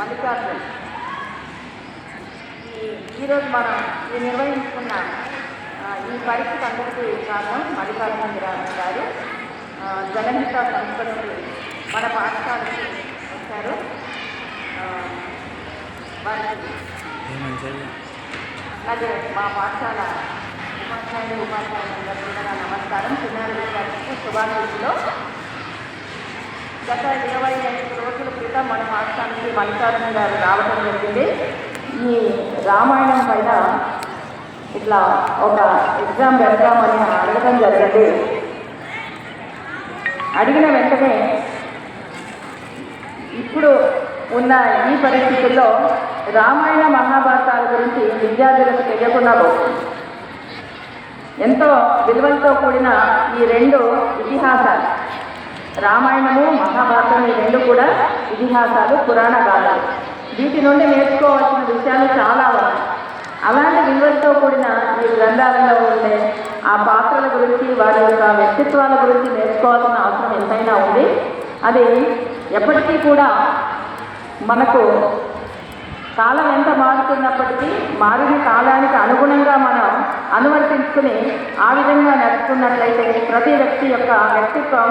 మల్లికార్జున్. ఈరోజు మనం నిర్వహించుకున్న ఈ పరీక్షకు అందరికీ కారణం మల్లికార్జున్ గారు. జనహిత సంస్థ నుండి మన పాఠశాలకి వచ్చారు. వారికి అలాగే మా పాఠశాల ఉపాధ్యాయులందరూ కూడా నమస్కారం. చిన్నారి విద్యార్థులకు శుభాకాంక్షలు. గత 25 రోజుల క్రితం మన పాఠశాలకి మల్లికార్జున గారు రావడం జరిగింది. ఈ రామాయణం పైన ఇట్లా ఒక ఎగ్జామ్ పెడదామని అడగడం జరిగింది. అడిగిన వెంటనే ఇప్పుడు ఉన్న ఈ పరిస్థితుల్లో రామాయణ మహాభారతాల గురించి విద్యార్థులకు తెలియకుండా పోతుంది. ఎంతో విలువలతో కూడిన ఈ రెండు ఇతిహాసాలు, రామాయణము మహాభారతం, ఈ రెండు కూడా ఇతిహాసాలు, పురాణ గాథలు. వీటి నుండి నేర్చుకోవాల్సిన విషయాలు చాలా ఉన్నాయి. అలాంటి విలువలతో కూడిన ఈ గ్రంథాలలో ఉండే ఆ పాత్రల గురించి, వారి యొక్క వ్యక్తిత్వాల గురించి నేర్చుకోవాల్సిన అవసరం ఎంతైనా ఉంది. అది ఎప్పటికీ కూడా మనకు కాలం ఎంత మారుతున్నప్పటికీ మారిన కాలానికి అనుగుణంగా మనం అనువర్తించుకుని ఆ విధంగా నడుచుకున్నట్లయితే ప్రతి వ్యక్తి యొక్క వ్యక్తిత్వం